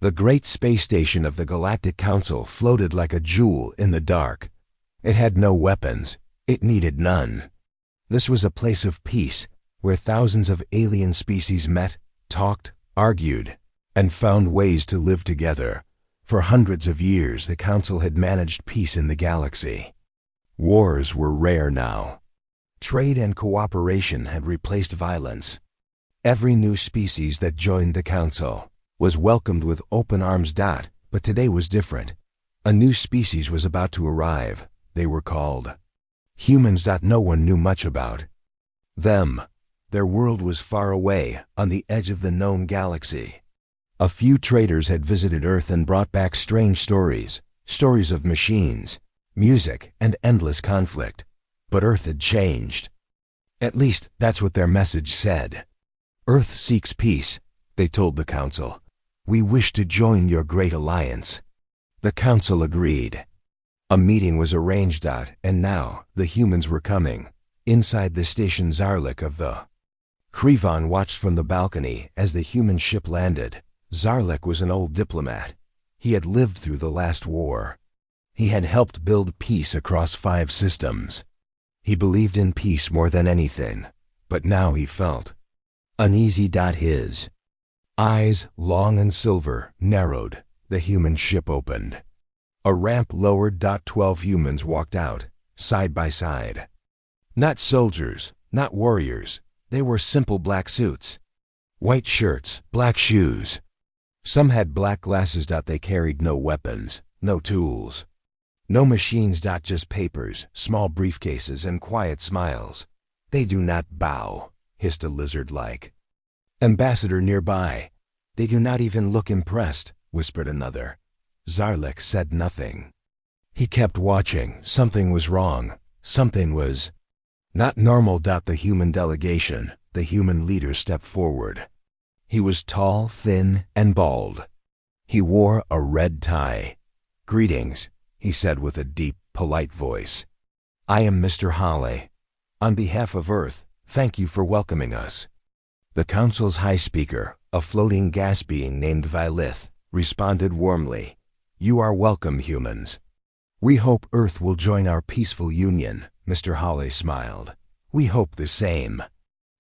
The great space station of the Galactic Council floated like a jewel in the dark. It had no weapons. It needed none. This was a place of peace, where thousands of alien species met, talked, argued, and found ways to live together. For hundreds of years, the Council had managed peace in the galaxy. Wars were rare now. Trade and cooperation had replaced violence. Every new species that joined the Council was welcomed with open arms. But today was different. A new species was about to arrive. They were called humans. No one knew much about them. Their world was far away, on the edge of the known galaxy. A few traders had visited Earth and brought back strange stories, stories of machines, music, and endless conflict. But Earth had changed. At least, that's what their message said. Earth seeks peace, they told the Council. We wish to join your great alliance. The Council agreed. A meeting was arranged, and now the humans were coming. Inside the station, Zarlik of the Krivon watched from the balcony as the human ship landed. Zarlik was an old diplomat. He had lived through the last war. He had helped build peace across 5 systems. He believed in peace more than anything, but now he felt uneasy. His eyes, long and silver, narrowed. The human ship opened. A ramp lowered. 12 humans walked out, side by side. Not soldiers, not warriors. They wore simple black suits, white shirts, black shoes. Some had black glasses. They carried no weapons, no tools, no machines. Just papers, small briefcases, and quiet smiles. They do not bow, hissed a lizard-like ambassador nearby. They do not even look impressed, whispered another. Zarlik said nothing. He kept watching. Something was wrong. Something was not normal. The human delegation, the human leader, stepped forward. He was tall, thin, and bald. He wore a red tie. Greetings, he said with a deep, polite voice. I am Mr. Hale. On behalf of Earth, thank you for welcoming us. The Council's high speaker, a floating gas being named Vilith, responded warmly. You are welcome, humans. We hope Earth will join our peaceful union, Mr. Hale smiled. We hope the same.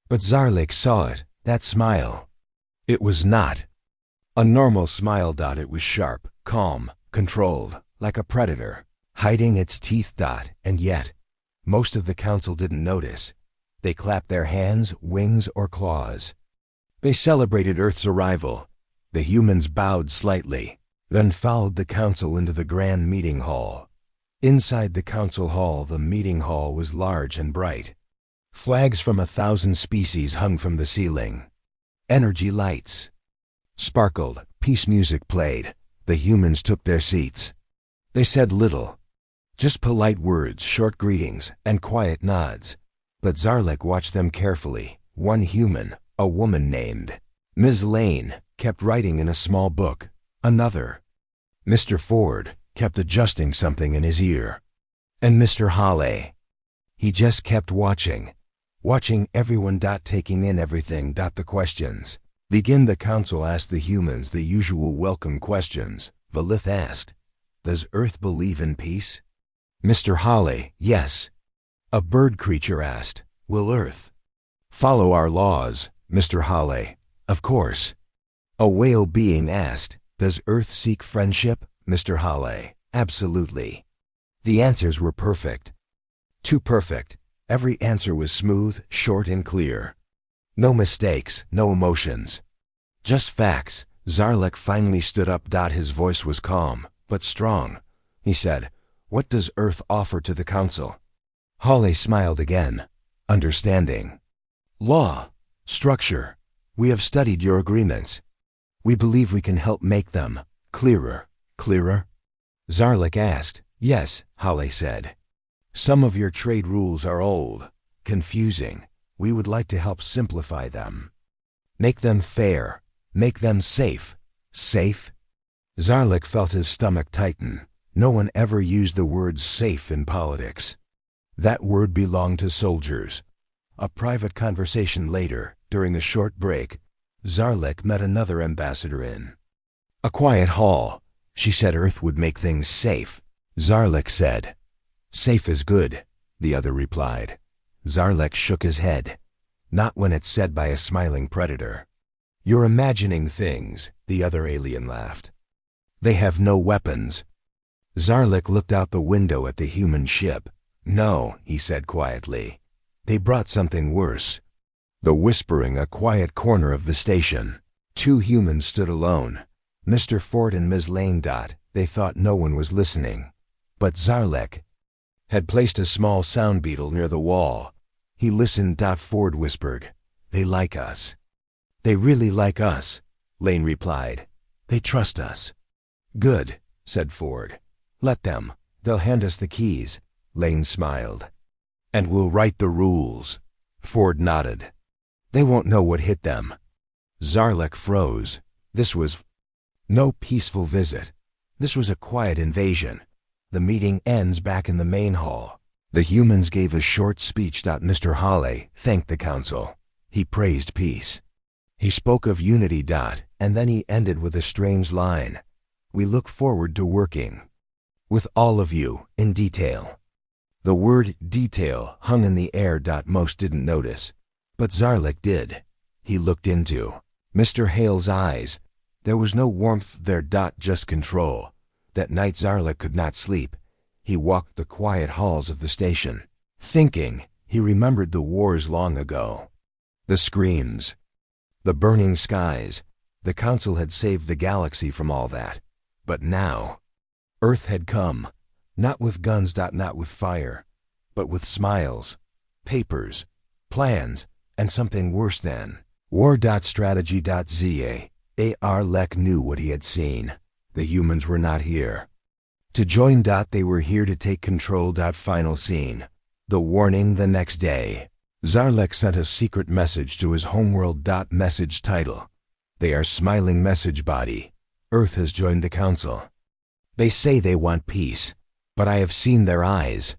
But Zarlik saw it, that smile. It was not a normal smile. It was sharp, calm, controlled, like a predator, hiding its teeth. And yet, most of the Council didn't notice. They clapped their hands, wings, or claws. They celebrated Earth's arrival. The humans bowed slightly, then followed the Council into the grand meeting hall. Inside the Council hall, the meeting hall was large and bright. Flags from 1,000 species hung from the ceiling. Energy lights sparkled. Peace music played. The humans took their seats. They said little, just polite words, short greetings, and quiet nods. But Zarlik watched them carefully. One human, a woman named Ms. Lane, kept writing in a small book. Another, Mr. Ford, kept adjusting something in his ear. And Mr. Hale, he just kept watching everyone. Taking in everything. The questions. Begin. The Council asked the humans the usual welcome questions. Vilith asked, Does Earth believe in peace? Mr. Hale, yes. A bird creature asked, Will Earth follow our laws? Mr. Hale, of course. A whale being asked, Does Earth seek friendship? Mr. Hale, absolutely. The answers were perfect. Too perfect. Every answer was smooth, short, and clear. No mistakes, no emotions. Just facts. Zarlik finally stood up. His voice was calm, but strong. He said, What does Earth offer to the Council? Hale smiled again. Understanding. Law. Structure. We have studied your agreements. We believe we can help make them clearer. Clearer? Zarlik asked. Yes, Hale said. Some of your trade rules are old, confusing. We would like to help simplify them. Make them fair. Make them safe. Safe? Zarlik felt his stomach tighten. No one ever used the word safe in politics. That word belonged to soldiers. A private conversation later, during a short break, Zarlik met another ambassador in A quiet hall. She said Earth would make things safe. Zarlek said. Safe is good, the other replied. Zarlek shook his head. Not when it's said by a smiling predator. You're imagining things, the other alien laughed. They have no weapons. Zarlek looked out the window at the human ship. No, he said quietly. They brought something worse. The whispering, a quiet corner of the station. Two humans stood alone. Mr. Ford and Ms. Lane. They thought no one was listening. But Zarlek had placed a small sound beetle near the wall. He listened. Ford whispered, They like us. They really like us, Lane replied. They trust us. Good, said Ford. Let them. They'll hand us the keys. Lane smiled. And we'll write the rules. Ford nodded. They won't know what hit them. Zarlek froze. This was no peaceful visit. This was a quiet invasion. The meeting ends back in the main hall. The humans gave a short speech. Mr. Hawley thanked the council. He praised peace. He spoke of unity. And then he ended with a strange line. We look forward to working with all of you in detail. The word detail hung in the air. Most didn't notice, but Zarlek did. He looked into Mr. Hale's eyes. There was no warmth there. Just control. That night Zarlek could not sleep. He walked the quiet halls of the station. Thinking, he remembered the wars long ago. The screams. The burning skies. The council had saved the galaxy from all that. But now, Earth had come. Not with guns. Not with fire. But with smiles, papers, plans, and something worse than war. Strategy. Zarlek knew what he had seen. The humans were not here to join. They were here to take control. Final scene. The warning the next day. Zarlek sent a secret message to his homeworld. Message title. They are smiling. Message body. Earth has joined the council. They say they want peace, but I have seen their eyes.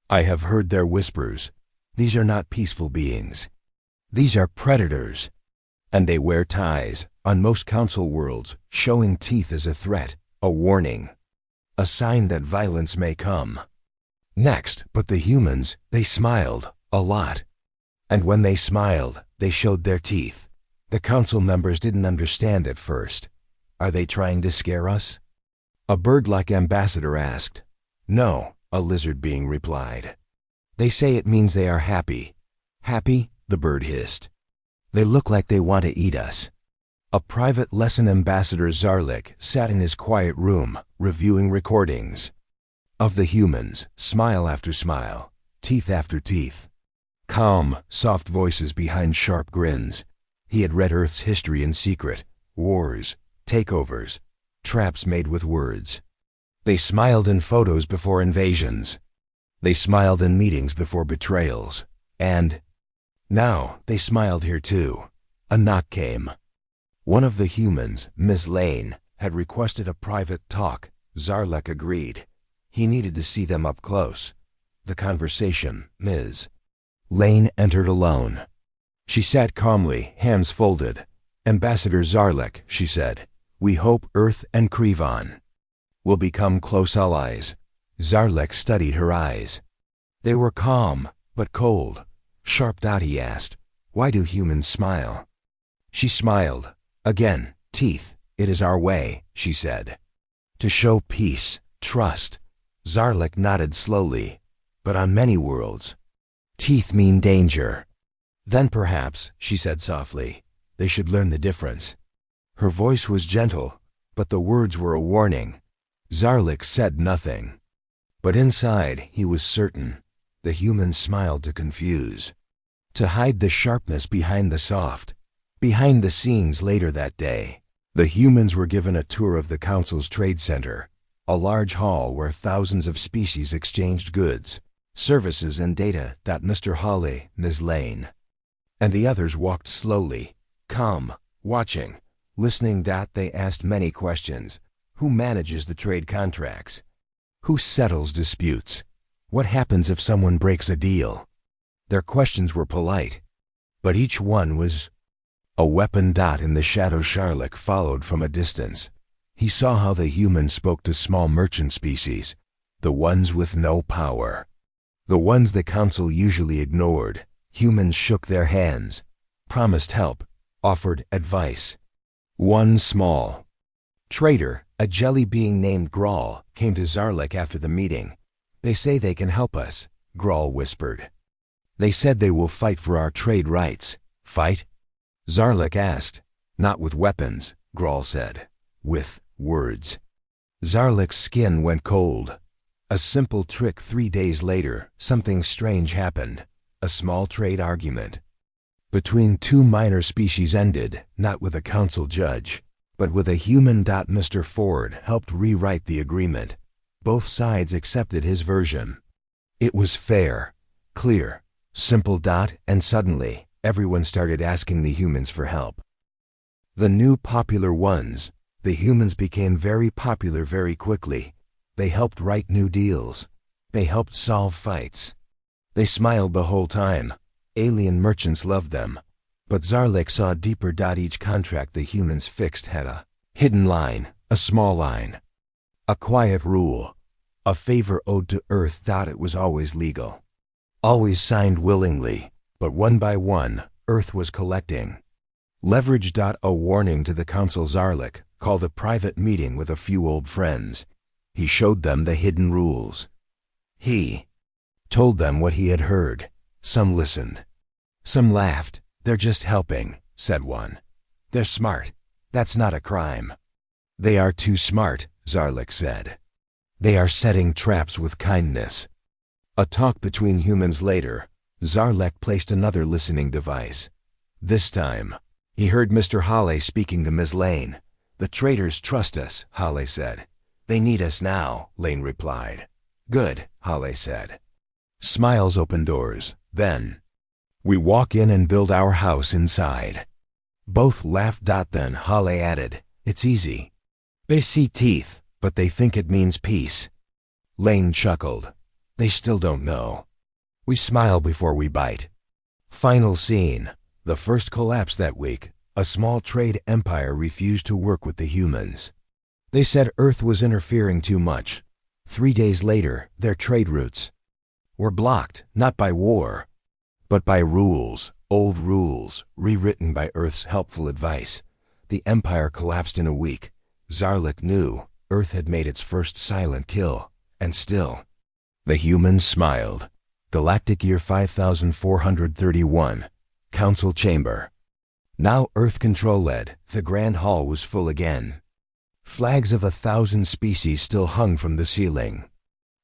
I have heard their whispers. These are not peaceful beings. These are predators. And they wear ties. On most council worlds, showing teeth is a threat, a warning, a sign that violence may come. Next, but the humans, they smiled, a lot. And when they smiled, they showed their teeth. The council members didn't understand at first. Are they trying to scare us? A bird-like ambassador asked. No, a lizard being replied. They say it means they are happy. Happy? The bird hissed. They look like they want to eat us. A private lesson ambassador. Zarlek sat in his quiet room, reviewing recordings of the humans, smile after smile, teeth after teeth. Calm, soft voices behind sharp grins. He had read Earth's history in secret. Wars, takeovers, traps made with words. They smiled in photos before invasions. They smiled in meetings before betrayals. And now they smiled here too. A knock came. One of the humans, Ms. Lane, had requested a private talk. Zarlek agreed. He needed to see them up close. The conversation, Ms. Lane entered alone. She sat calmly, hands folded. Ambassador Zarlek, she said, we hope Earth and Krivon will become close allies. Zarlek studied her eyes. They were calm, but cold. Sharp. He asked, why do humans smile? She smiled. Again, teeth. It is our way, she said. To show peace, trust. Zarlek nodded slowly. But on many worlds, teeth mean danger. Then perhaps, she said softly, they should learn the difference. Her voice was gentle, but the words were a warning. Zarlek said nothing. But inside, he was certain. The humans smiled to confuse, to hide the sharpness behind the soft. Behind the scenes later that day, the humans were given a tour of the council's trade center, a large hall where thousands of species exchanged goods, services, and data. Mr. Hawley, Ms. Lane, and the others walked slowly, calm, watching, listening. They asked many questions. Who manages the trade contracts? Who settles disputes? What happens if someone breaks a deal? Their questions were polite, but each one was a weapon. In the shadow, Zarlek followed from a distance. He saw how the humans spoke to small merchant species, the ones with no power. The ones the council usually ignored. Humans shook their hands, promised help, offered advice. One small trader, a jelly being named Grawl, came to Zarlik after the meeting. "They say they can help us," Grawl whispered. "They said they will fight for our trade rights." "Fight?" Zarlik asked. "Not with weapons," Grawl said. "With words." Zarlik's skin went cold. A simple trick. 3 days later, something strange happened. A small trade argument between two minor species ended, not with a council judge, but with a human. Mr. Ford helped rewrite the agreement. Both sides accepted his version. It was fair, clear, simple. And suddenly, everyone started asking the humans for help. The new popular ones, the humans, became very popular very quickly. They helped write new deals. They helped solve fights. They smiled the whole time. Alien merchants loved them. But Zarlik saw deeper. Each contract the humans fixed had a hidden line, a small line, a quiet rule, a favor owed to Earth. It was always legal, always signed willingly, but one by one, Earth was collecting leverage. A warning to the council. Zarlik called a private meeting with a few old friends. He showed them the hidden rules. He told them what he had heard. Some listened. Some laughed. "They're just helping," said one. "They're smart. That's not a crime." "They are too smart," Zarlik said. "They are setting traps with kindness." A talk between humans later. Zarlik placed another listening device. This time, he heard Mr. Hale speaking to Ms. Lane. "The traders trust us," Hale said. "They need us now," Lane replied. "Good," Hale said. Smiles open doors. Then, "We walk in and build our house inside." Both laughed. Then Hale added, "It's easy. They see teeth, but they think it means peace." Lane chuckled. "They still don't know. We smile before we bite." Final scene. The first collapse that week. A small trade empire refused to work with the humans. They said Earth was interfering too much. 3 days later, their trade routes were blocked, not by war, but by rules, old rules, rewritten by Earth's helpful advice. The empire collapsed in a week. Zarlik knew Earth had made its first silent kill, and still, the humans smiled. Galactic year 5431, Council Chamber. Now Earth Control led, the Grand Hall was full again. Flags of 1,000 species still hung from the ceiling.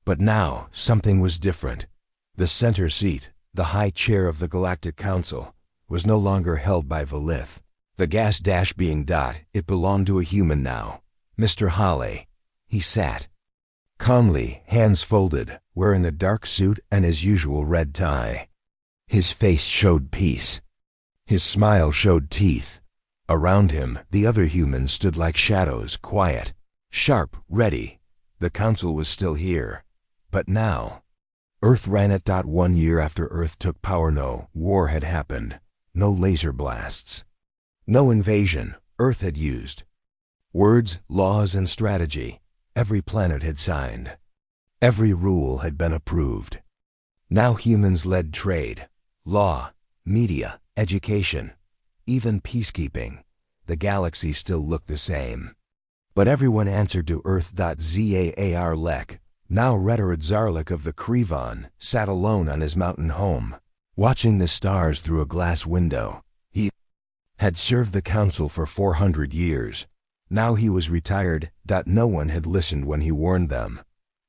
But now, something was different. The center seat, the high chair of the Galactic Council, was no longer held by Valith. The gas dash being. It belonged to a human now. Mr. Hale. He sat calmly, hands folded, wearing a dark suit and his usual red tie. His face showed peace. His smile showed teeth. Around him, the other humans stood like shadows, quiet, sharp, ready. The council was still here. But now, Earth ran it. 1 year after Earth took power, no war had happened. No laser blasts. No invasion. Earth had used words, laws, and strategy. Every planet had signed. Every rule had been approved. Now humans led trade, law, media, education, even peacekeeping. The galaxy still looked the same. But everyone answered to Earth. Zaar now Retarad Zarlik of the Krivon, sat alone on his mountain home, watching the stars through a glass window. He had served the council for 400 years. Now he was retired. No one had listened when he warned them.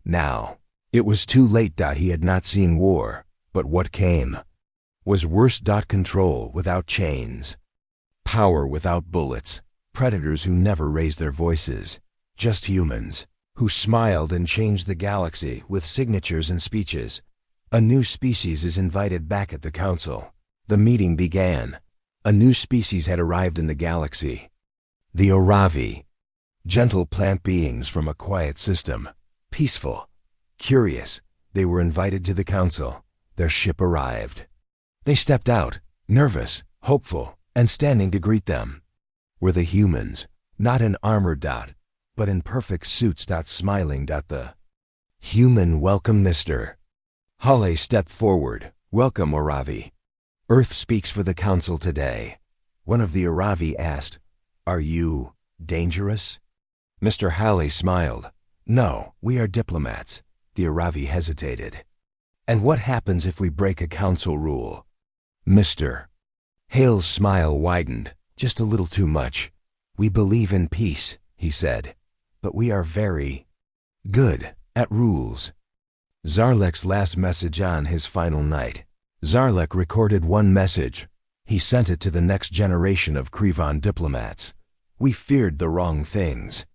Now, it was too late. He had not seen war, but what came was worse. Control without chains. Power without bullets. Predators who never raised their voices. Just humans who smiled and changed the galaxy with signatures and speeches. A new species is invited back at the council. The meeting began. A new species had arrived in the galaxy. The Oravi. Gentle plant beings from a quiet system. Peaceful. Curious. They were invited to the council. Their ship arrived. They stepped out, nervous, hopeful, and standing to greet them were the humans, not an armored. but in perfect suits. Smiling. The human welcome Mr. Hale stepped forward. Welcome, Oravi. Earth speaks for the council today. One of the Oravi asked, Are you dangerous? Mr. Hale smiled. No, we are diplomats. The Oravi hesitated. And what happens if we break a council rule? Mr. Hale's smile widened, just a little too much. We believe in peace, he said, but we are very good at rules. Zarlek's last message on his final night. Zarlek recorded one message. He sent it to the next generation of Krivon diplomats. We feared the wrong things.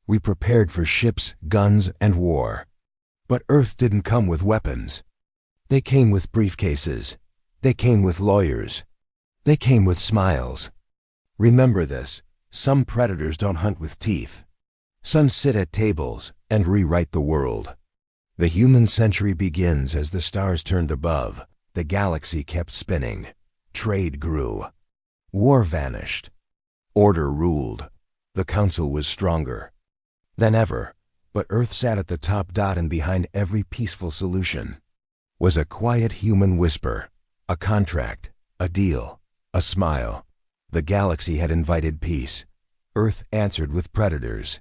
We prepared for ships, guns, and war. But Earth didn't come with weapons. They came with briefcases. They came with lawyers. They came with smiles. Remember this, some predators don't hunt with teeth. Some sit at tables and rewrite the world. The human century begins as the stars turned above. The galaxy kept spinning. Trade grew. War vanished. Order ruled. The council was stronger than ever, but Earth sat at the top. And behind every peaceful solution was a quiet human whisper, a contract, a deal, a smile. The galaxy had invited peace. Earth answered with predators.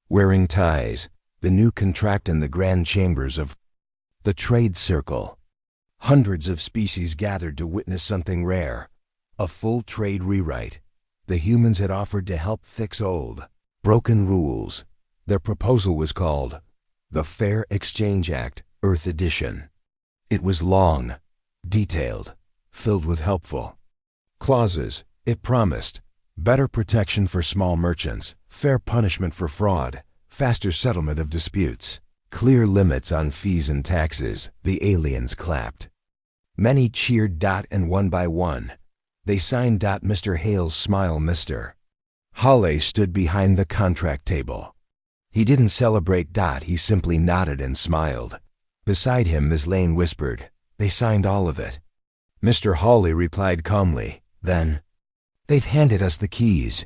Wearing ties, the new contract in the grand chambers of the trade circle. Hundreds of species gathered to witness something rare, a full trade rewrite. The humans had offered to help fix old, broken rules. Their proposal was called the Fair Exchange Act, Earth Edition. It was long, detailed, filled with helpful clauses. It promised better protection for small merchants, fair punishment for fraud, faster settlement of disputes, clear limits on fees and taxes. The aliens clapped. Many cheered. And one by one, they signed. Mr. Hale's smile. Mr. Hale stood behind the contract table. He didn't celebrate. He simply nodded and smiled. Beside him, Ms. Lane whispered, They signed all of it. Mr. Hale replied calmly, Then, they've handed us the keys.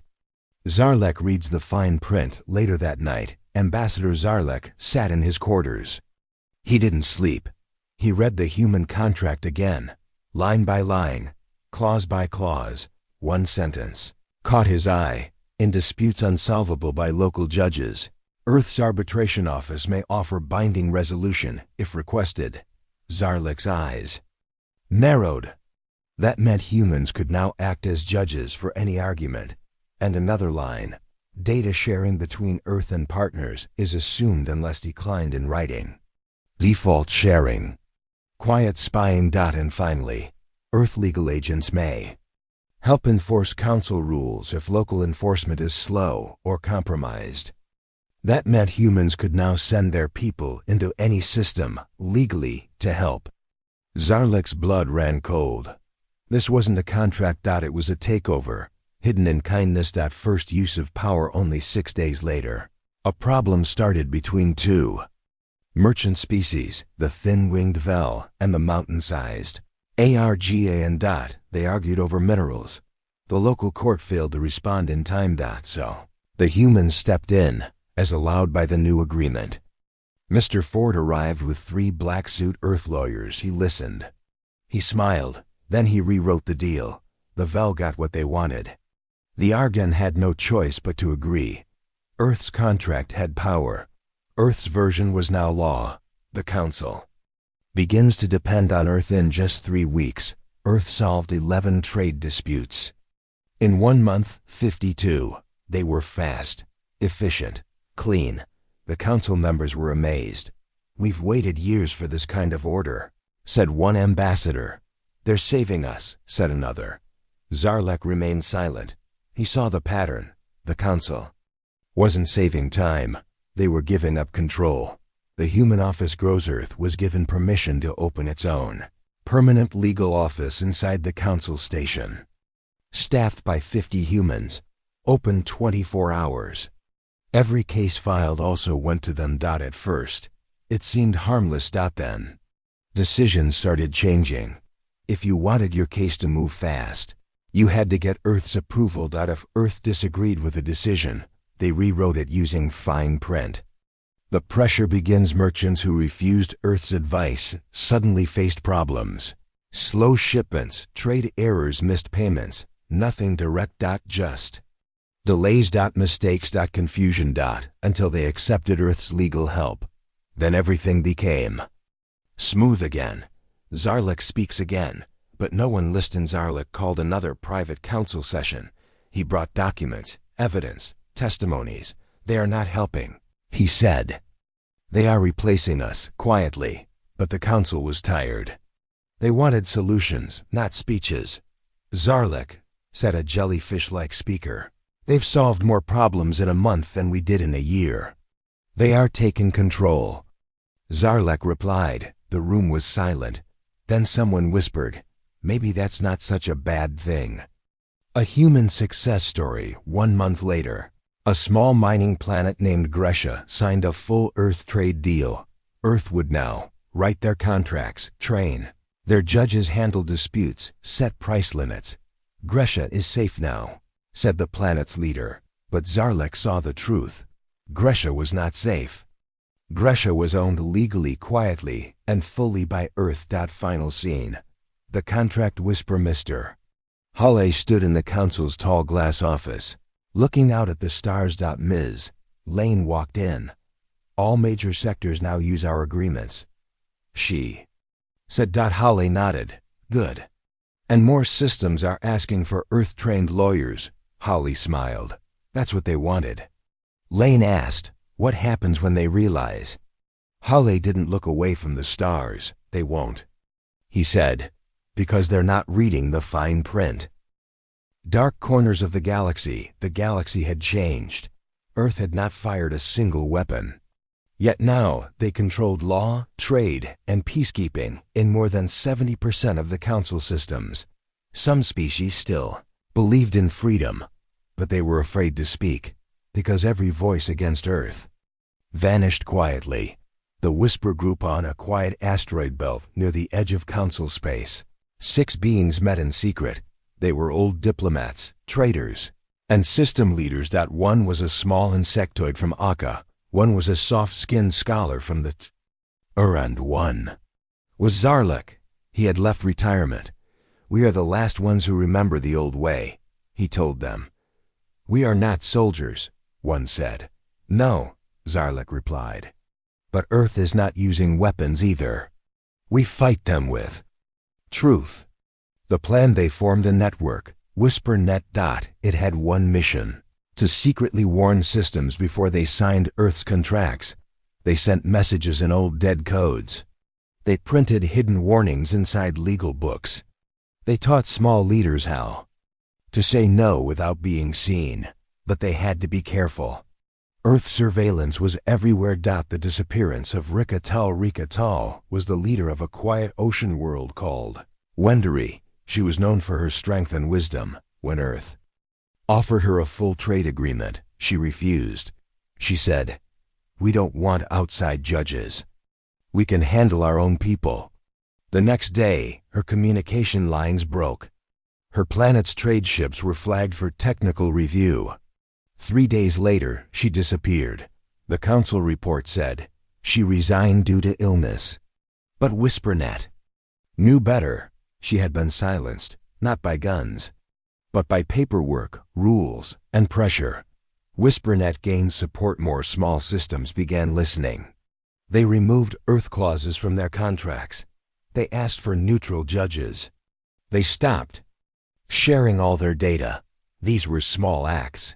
Zarlek reads the fine print. Later that night, Ambassador Zarlek sat in his quarters. He didn't sleep. He read the human contract again, line by line, clause by clause. One sentence caught his eye. In disputes unsolvable by local judges, Earth's arbitration office may offer binding resolution if requested. Zarlek's eyes narrowed. That meant humans could now act as judges for any argument. And another line, data sharing between Earth and partners is assumed unless declined in writing. Default sharing. Quiet spying. And finally, Earth legal agents may help enforce council rules if local enforcement is slow or compromised. That meant humans could now send their people into any system legally to help. Zarlek's blood ran cold. This wasn't a contract. It was a takeover, hidden in kindness. First use of power only 6 days later. A problem started between two merchant species, the thin-winged Vel and the mountain-sized Arga. And they argued over minerals. The local court failed to respond in time. So the humans stepped in, as allowed by the new agreement. Mr. Ford arrived with 3 black-suit Earth lawyers. He listened. He smiled. Then he rewrote the deal. The Vel got what they wanted. The Argan had no choice but to agree. Earth's contract had power. Earth's version was now law. The Council begins to depend on Earth. In just 3 weeks, Earth solved 11 trade disputes. In 1 month, 52. They were fast, efficient, clean. The council members were amazed. We've waited years for this kind of order, said one ambassador. They're saving us, said another. Zarlek remained silent. He saw the pattern. The council wasn't saving time. They were giving up control. The human office Grows Earth was given permission to open its own permanent legal office inside the council station. Staffed by 50 humans, open 24 hours. Every case filed also went to them. At first, it seemed harmless. Then, decisions started changing. If you wanted your case to move fast, you had to get Earth's approval. If Earth disagreed with a decision, They rewrote it using fine print. The pressure begins. Merchants who refused Earth's advice suddenly faced problems. Slow shipments, trade errors, missed payments, nothing direct. Just delays. Mistakes. Confusion. Until they accepted Earth's legal help. Then everything became smooth again. Zarlek speaks again, but no one listened. Zarlek called another private council session. He brought documents, evidence, testimonies. They are not helping, he said. They are replacing us, quietly. But the council was tired. They wanted solutions, not speeches. Zarlek, said a jellyfish-like speaker, they've solved more problems in a month than we did in a year. They are taking control. Zarlek replied. The room was silent. Then someone whispered, maybe that's not such a bad thing. A human success story. 1 month later, a small mining planet named Gresha signed a full Earth trade deal. Earth would now write their contracts, train. Their judges handle disputes, set price limits. Gresha is safe now, said the planet's leader. But Zarlek saw the truth. Gresha was not safe. Gresha was owned legally, quietly, and fully by Earth. Final scene. The contract whisper. Mr. Halle stood in the council's tall glass office, looking out at the stars. Ms. Lane walked in. All major sectors now use our agreements, she said. Halle nodded. Good. And more systems are asking for Earth-trained lawyers. Halle smiled. That's what they wanted. Lane asked, what happens when they realize? Halle didn't look away from the stars. They won't, he said, because they're not reading the fine print. Dark corners of the galaxy had changed. Earth had not fired a single weapon. Yet now they controlled law, trade, and peacekeeping in more than 70% of the council systems. Some species still believed in freedom, but they were afraid to speak, because every voice against Earth vanished quietly. The Whisper Group on a quiet asteroid belt near the edge of council space. 6 beings met in secret. They were old diplomats, traitors, and system leaders. One was a small insectoid from Akka. One was a soft-skinned scholar from the and one was Zarlek. He had left retirement. We are the last ones who remember the old way, he told them. We are not soldiers, one said. No, Zarlek replied. But Earth is not using weapons either. We fight them with truth. The plan. They formed a network, WhisperNet. It had one mission: to secretly warn systems before they signed Earth's contracts. They sent messages in old dead codes. They printed hidden warnings inside legal books. They taught small leaders how to say no without being seen. But they had to be careful. Earth surveillance was everywhere. The disappearance of Rika Tal was the leader of a quiet ocean world called Wendery. She was known for her strength and wisdom. When Earth offered her a full trade agreement, she refused. She said, we don't want outside judges. We can handle our own people. The next day, her communication lines broke. Her planet's trade ships were flagged for technical review. 3 days later, she disappeared. The council report said she resigned due to illness. But WhisperNet knew better. She had been silenced, not by guns, but by paperwork, rules, and pressure. WhisperNet gained support. More small systems began listening. They removed Earth clauses from their contracts. They asked for neutral judges. They stopped sharing all their data. These were small acts.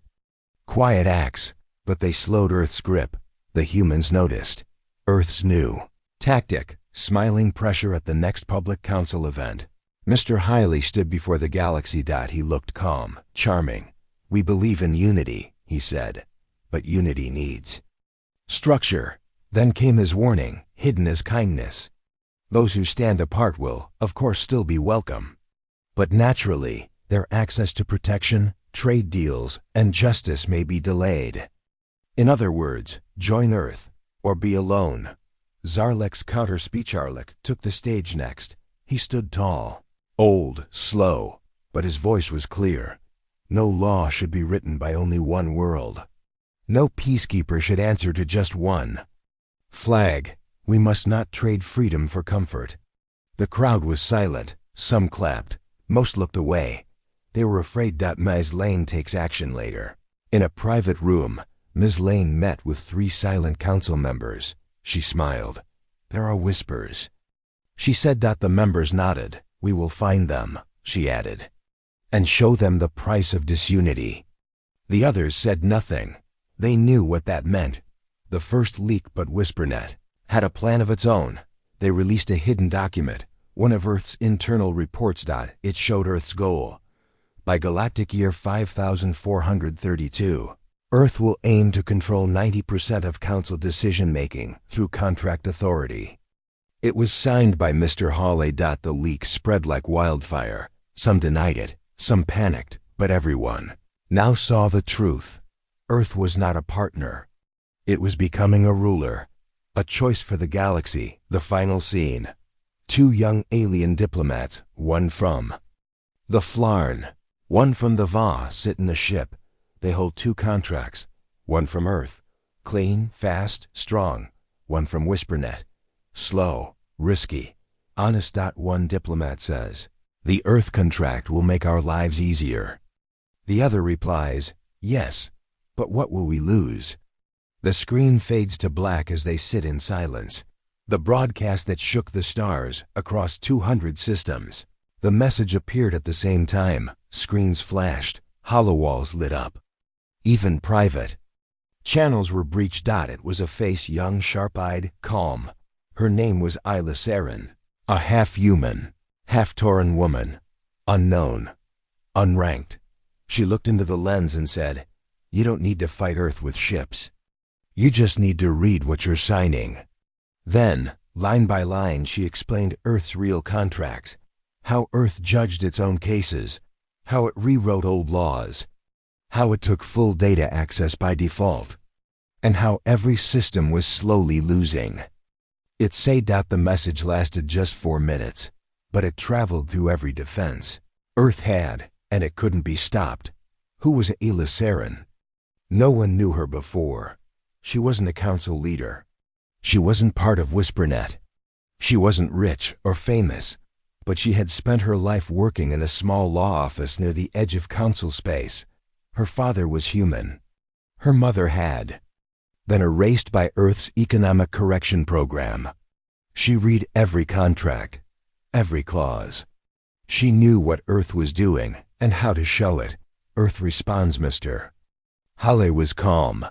Quiet acts, but they slowed Earth's grip. The humans noticed. Earth's new tactic, smiling pressure. At the next public council event, Mr. Hiley stood before the galaxy. He looked calm, charming. We believe in unity, he said, but unity needs structure. Then came his warning, hidden as kindness. Those who stand apart will, of course, still be welcome. But naturally, their access to protection, trade deals, and justice may be delayed. In other words, join Earth, or be alone. Zarlek's counter-speech. Zarlek took the stage next. He stood tall, old, slow, but his voice was clear. No law should be written by only one world. No peacekeeper should answer to just one flag. We must not trade freedom for comfort. The crowd was silent. Some clapped. Most looked away. They were afraid Ms. Lane takes action later. In a private room, Ms. Lane met with 3 silent council members. She smiled. There are whispers. She said the members nodded. We will find them, she added, and show them the price of disunity. The others said nothing. They knew what that meant. The first leak but WhisperNet had a plan of its own. They released a hidden document, one of Earth's internal reports. It showed Earth's goal. By galactic year 5432, Earth will aim to control 90% of council decision-making through contract authority. It was signed by Mr. Hawley. The leak spread like wildfire. Some denied it, some panicked, but everyone now saw the truth. Earth was not a partner. It was becoming a ruler. A choice for the galaxy. The final scene. 2 young alien diplomats, one from the Flarn, one from the Va, sit in a ship. They hold 2 contracts. One from Earth, clean, fast, strong. One from WhisperNet, slow, risky, honest. One diplomat says, "The Earth contract will make our lives easier." The other replies, "Yes, but what will we lose?" The screen fades to black as they sit in silence. The broadcast that shook the stars across 200 systems. The message appeared at the same time. Screens flashed. Holowalls lit up. Even private channels were breached. It was a face, young, sharp-eyed, calm. Her name was Isla Saren, a half-human, half-Tauran woman, unknown, unranked. She looked into the lens and said, "You don't need to fight Earth with ships. You just need to read what you're signing." Then, line by line, she explained Earth's real contracts, how Earth judged its own cases, how it rewrote old laws, how it took full data access by default, and how every system was slowly losing. It said the message lasted just 4 minutes, but it traveled through every defense Earth had, and it couldn't be stopped. Who was Isla Saren? No one knew her before. She wasn't a council leader. She wasn't part of WhisperNet. She wasn't rich or famous, but she had spent her life working in a small law office near the edge of council space. Her father was human. Her mother had been erased by Earth's economic correction program. She read every contract, every clause. She knew what Earth was doing and how to show it. Earth responds, Mr. Hale was calm.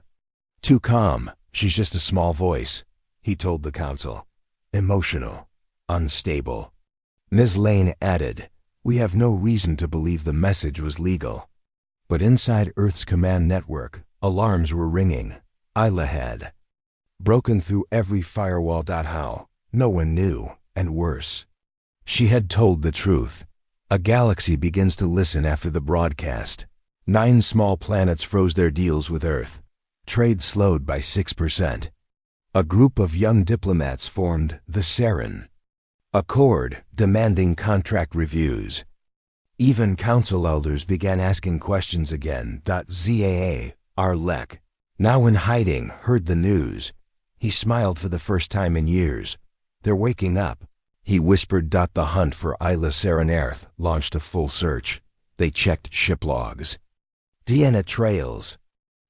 Too calm. She's just a small voice, he told the council. Emotional, unstable. Ms. Lane added, "We have no reason to believe the message was legal." But inside Earth's command network, alarms were ringing. Isla had broken through every firewall. How? No one knew, and worse, she had told the truth. A galaxy begins to listen after the broadcast. 9 small planets froze their deals with Earth. Trade slowed by 6%. A group of young diplomats formed the Saren Accord, demanding contract reviews. Even council elders began asking questions again. Zaa, Arlek, now in hiding, heard the news. He smiled for the first time in years. They're waking up, he whispered. The hunt for Isla Saren Earth launched a full search. They checked ship logs, DNA trails,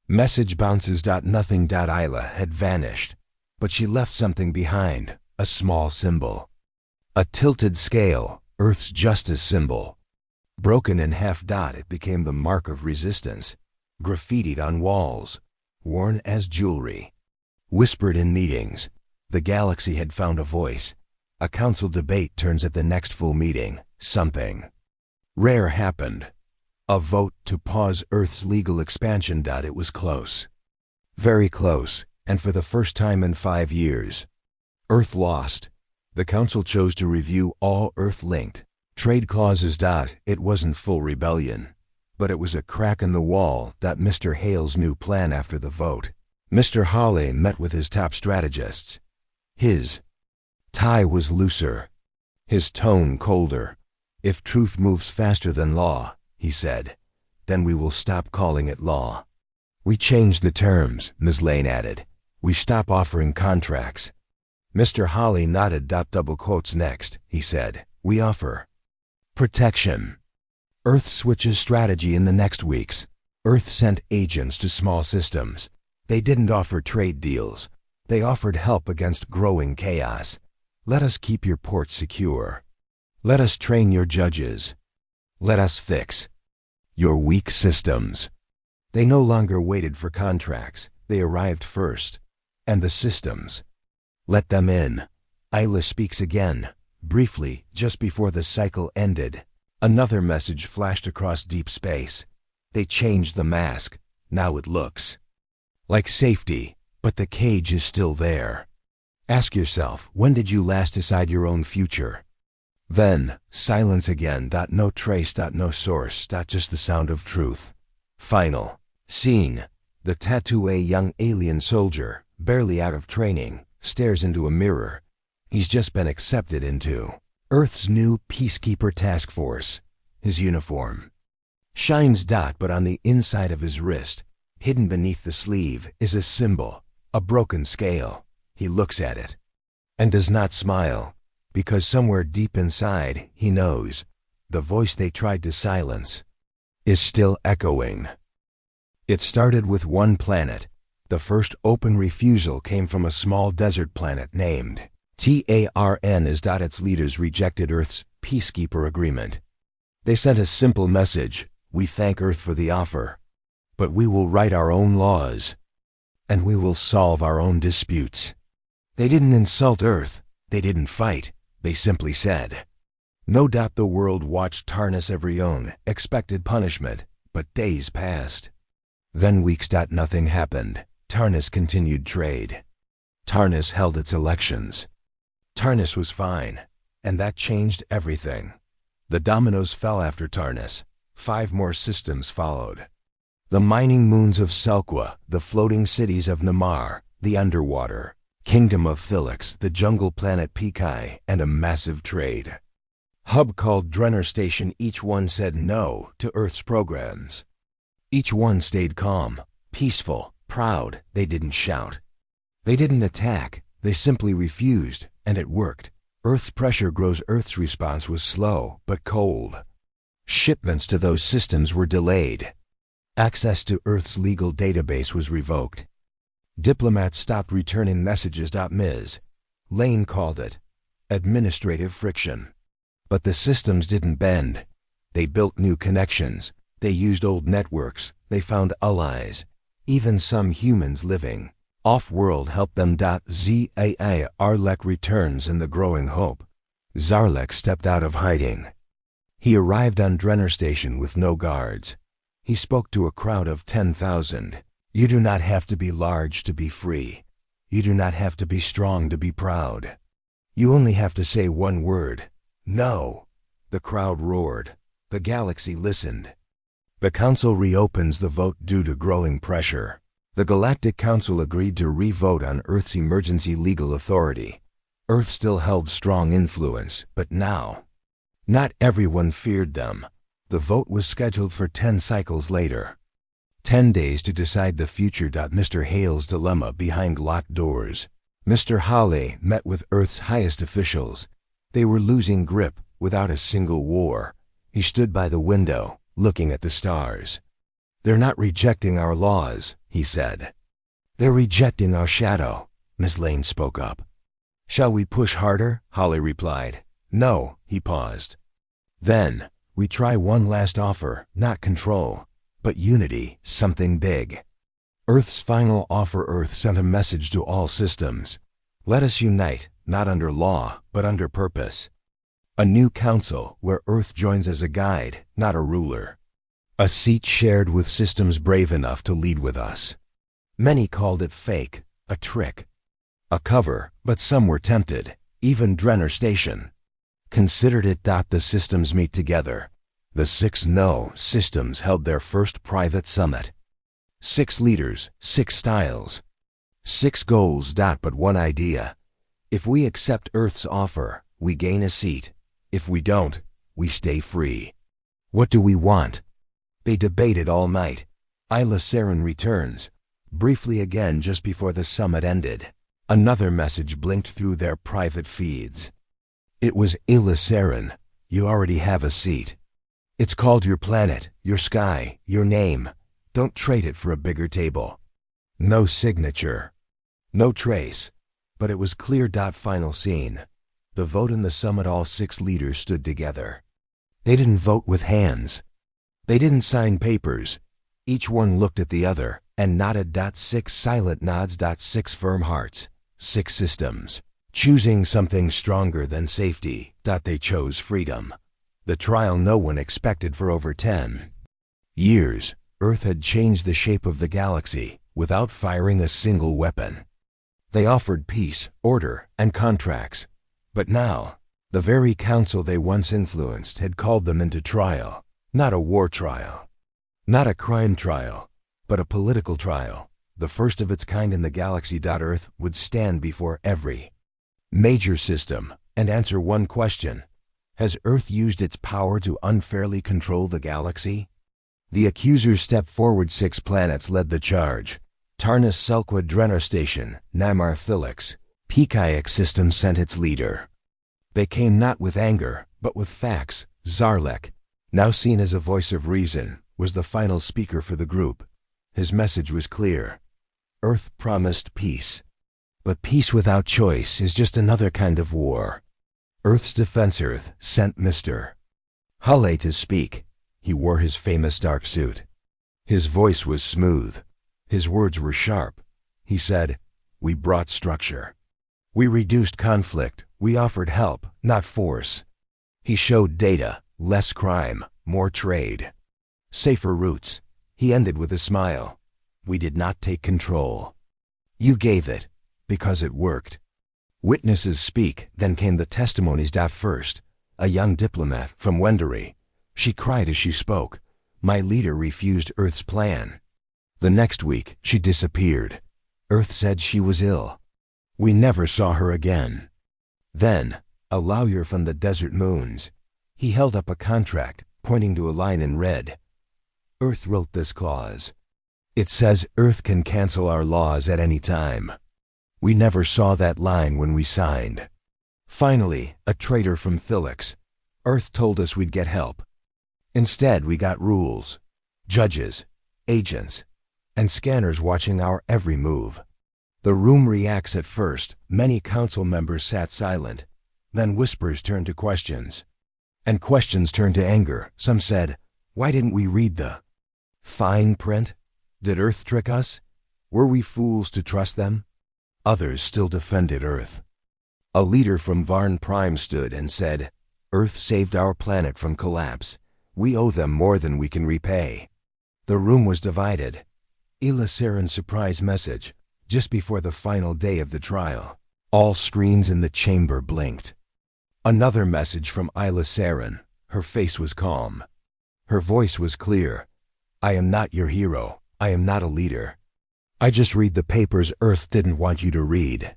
message bounces. Nothing. Isla had vanished, but she left something behind, a small symbol. A tilted scale, Earth's justice symbol. Broken in half. It became the mark of resistance. Graffitied on walls, worn as jewelry. Whispered in meetings. The galaxy had found a voice. A council debate turns at the next full meeting. Something rare happened. A vote to pause Earth's legal expansion. It was close. Very close, and for the first time in 5 years. Earth lost. The council chose to review all Earth-linked trade clauses. It wasn't full rebellion, but it was a crack in the wall. Mr. Hale's new plan after the vote. Mr. Hawley met with his top strategists. His tie was looser, his tone colder. If truth moves faster than law, he said, then we will stop calling it law. We changed the terms, Ms. Lane added. We stop offering contracts. Mr. Holly nodded. Double quotes next, he said. We offer protection. Earth switches strategy in the next weeks. Earth sent agents to small systems. They didn't offer trade deals. They offered help against growing chaos. Let us keep your ports secure. Let us train your judges. Let us fix your weak systems. They no longer waited for contracts. They arrived first. And the systems. Let them in. Isla speaks again, briefly, just before the cycle ended. Another message flashed across deep space. They changed the mask. Now it looks like safety, but the cage is still there. Ask yourself, when did you last decide your own future? Then, silence again. No trace. No source. Just the sound of truth. Final scene. The tattoo. A young alien soldier, barely out of training, stares into a mirror. He's just been accepted into Earth's new Peacekeeper Task Force. His uniform shines. But on the inside of his wrist, hidden beneath the sleeve, is a symbol, a broken scale. He looks at it and does not smile, because somewhere deep inside, he knows the voice they tried to silence is still echoing. It started with one planet. The first open refusal came from a small desert planet named Tarn. Its leaders rejected Earth's peacekeeper agreement. They sent a simple message: we thank Earth for the offer, but we will write our own laws, and we will solve our own disputes. They didn't insult Earth. They didn't fight. They simply said no. The world watched. Tarnus every own expected punishment, but days passed. Then weeks. Nothing happened. Tarnus continued trade. Tarnus held its elections. Tarnus was fine, and that changed everything. The dominoes fell after Tarnus. 5 more systems followed. The mining moons of Selqua, the floating cities of Namar, the underwater kingdom of Phylix, the jungle planet Pekai, and a massive trade hub called Drenner Station. Each one said no to Earth's programs. Each one stayed calm, peaceful, proud. They didn't shout. They didn't attack. They simply refused, and it worked. Earth's pressure grows. Earth's response was slow, but cold. Shipments to those systems were delayed. Access to Earth's legal database was revoked. Diplomats stopped returning messages. Ms. Lane called it administrative friction. But the systems didn't bend. They built new connections. They used old networks. They found allies. Even some humans living off-world helped them. Zarlek returns in the growing hope. Zarlek stepped out of hiding. He arrived on Drenner Station with no guards. He spoke to a crowd of 10,000. You do not have to be large to be free. You do not have to be strong to be proud. You only have to say one word: no. The crowd roared. The galaxy listened. The Council reopens the vote due to growing pressure. The Galactic Council agreed to re-vote on Earth's emergency legal authority. Earth still held strong influence, but now, not everyone feared them. The vote was scheduled for 10 cycles later. 10 days to decide the future. Mr. Hale's dilemma behind locked doors. Mr. Hale met with Earth's highest officials. They were losing grip without a single war. He stood by the window, looking at the stars. They're not rejecting our laws, he said. They're rejecting our shadow, Ms. Lane spoke up. Shall we push harder? Hale replied. No, he paused. Then, we try one last offer, not control, but unity, something big. Earth's final offer. Earth sent a message to all systems. Let us unite, not under law, but under purpose. A new council where Earth joins as a guide, not a ruler. A seat shared with systems brave enough to lead with us. Many called it fake, a trick, a cover, but some were tempted. Even Drenner Station considered it. The systems meet together. The 6 no systems held their first private summit. 6 leaders, 6 styles, 6 goals. But one idea. If we accept Earth's offer, we gain a seat. If we don't, we stay free. What do we want? They debated all night. Isla Saren returns, briefly again just before the summit ended. Another message blinked through their private feeds. It was Isla Saren, you already have a seat. It's called your planet, your sky, your name. Don't trade it for a bigger table. No signature. No trace. But it was clear. Final scene. The vote in the summit, all 6 leaders stood together. They didn't vote with hands. They didn't sign papers. Each one looked at the other and nodded. 6 silent nods. 6 firm hearts. 6 systems. Choosing something stronger than safety. They chose freedom. The trial no one expected. For over 10 years, Earth had changed the shape of the galaxy without firing a single weapon. They offered peace, order, and contracts. But now, the very council they once influenced had called them into trial. Not a war trial. Not a crime trial, but a political trial. The first of its kind in the galaxy. Earth would stand before every major system and answer one question. Has Earth used its power to unfairly control the galaxy? The accusers stepped forward. 6 planets led the charge. Tarnus Selqua Drenner Station, Namar Thilix. Pikayak System sent its leader. They came not with anger, but with facts. Zarlek, now seen as a voice of reason, was the final speaker for the group. His message was clear. Earth promised peace. But peace without choice is just another kind of war. Earth's defense Earth sent Mr. Hulle to speak. He wore his famous dark suit. His voice was smooth. His words were sharp. He said, "We brought structure. We reduced conflict. We offered help, not force." He showed data, less crime, more trade. Safer routes. He ended with a smile. "We did not take control. You gave it, because it worked." Witnesses speak, then came the testimonies. First, a young diplomat from Wendory. She cried as she spoke. "My leader refused Earth's plan." The next week, she disappeared. Earth said she was ill. We never saw her again. Then, a lawyer from the desert moons. He held up a contract, pointing to a line in red. Earth wrote this clause. It says Earth can cancel our laws at any time. We never saw that line when we signed. Finally, a traitor from Thilix. Earth told us we'd get help. Instead, we got rules, judges, agents, and scanners watching our every move. The room reacts at first. Many council members sat silent. Then whispers turned to questions. And questions turned to anger. Some said, "Why didn't we read the fine print? Did Earth trick us? Were we fools to trust them?" Others still defended Earth. A leader from Varn Prime stood and said, "Earth saved our planet from collapse. We owe them more than we can repay." The room was divided. Isla Saren's surprise message, just before the final day of the trial. All screens in the chamber blinked. Another message from Isla Saren. Her face was calm. Her voice was clear. "I am not your hero. I am not a leader. I just read the papers Earth didn't want you to read."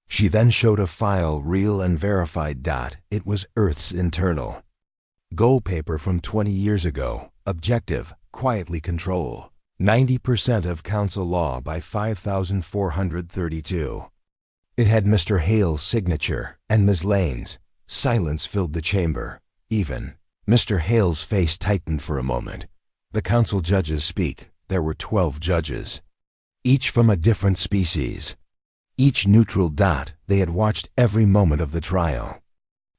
She then showed a file, real and verified. It was Earth's internal goal paper from 20 years ago. Objective, quietly control 90% of council law by 5432. It had Mr. Hale's signature and Ms. Lane's. Silence filled the chamber. Even Mr. Hale's face tightened for a moment. The council judges speak. There were 12 judges, each from a different species. Each neutral. They had watched every moment of the trial.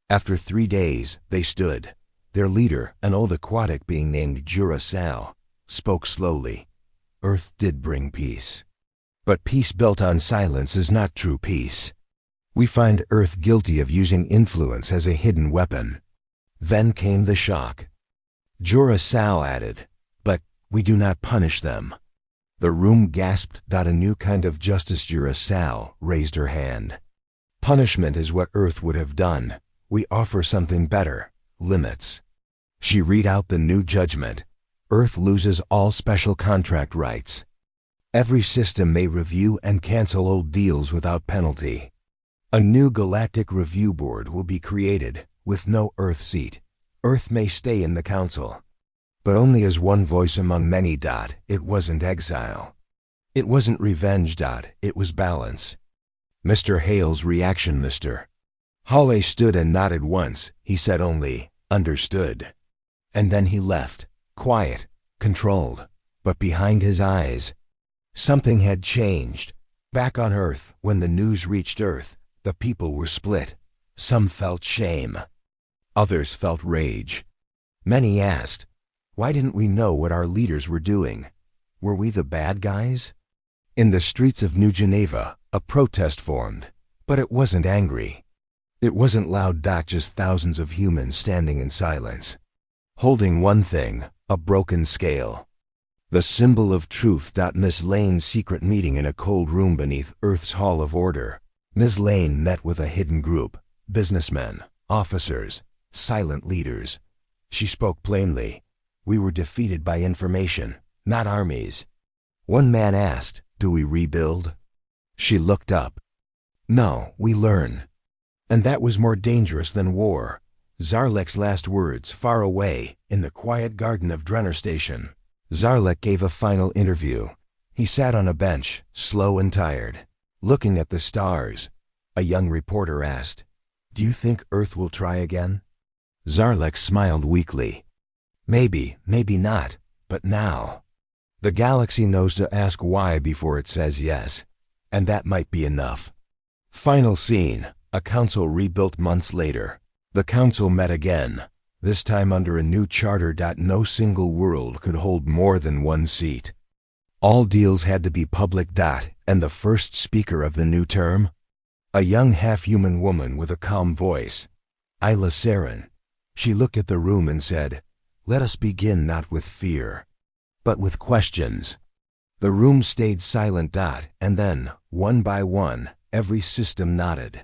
After 3 days, they stood. Their leader, an old aquatic being named Jura Sal, spoke slowly. Earth did bring peace. But peace built on silence is not true peace. We find Earth guilty of using influence as a hidden weapon. Then came the shock. Jura Sal added, "But we do not punish them." The room gasped. A new kind of justice. Jura Sal raised her hand. "Punishment is what Earth would have done. We offer something better. Limits." She read out the new judgment. Earth loses all special contract rights. Every system may review and cancel old deals without penalty. A new Galactic Review Board will be created, with no Earth seat. Earth may stay in the Council, but only as one voice among many. It wasn't exile. It wasn't revenge. It was balance. Mr. Hale's reaction, Mr. Hawley stood and nodded once. He said only, "Understood." And then he left, quiet, controlled, but behind his eyes, something had changed. Back on Earth, when the news reached Earth, the people were split. Some felt shame. Others felt rage. Many asked, why didn't we know what our leaders were doing? Were we the bad guys? In the streets of New Geneva, a protest formed, but it wasn't angry. It wasn't loud. Just thousands of humans standing in silence, holding one thing, a broken scale. The symbol of truth. Miss Lane's secret meeting in a cold room beneath Earth's Hall of Order. Ms. Lane met with a hidden group, businessmen, officers, silent leaders. She spoke plainly. We were defeated by information, not armies. One man asked, do we rebuild? She looked up. No, we learn. And that was more dangerous than war. Zarlek's last words, far away, in the quiet garden of Drenner Station. Zarlek gave a final interview. He sat on a bench, slow and tired, looking at the stars. A young reporter asked, do you think Earth will try again? Zarlek smiled weakly. Maybe, maybe not, but now. The galaxy knows to ask why before it says yes, and that might be enough. Final scene, a council rebuilt months later. The council met again, this time under a new charter. No single world could hold more than one seat. All deals had to be public. And the first speaker of the new term? A young half-human woman with a calm voice. Isla Saren. She looked at the room and said, let us begin not with fear, but with questions. The room stayed silent. And then, one by one, every system nodded.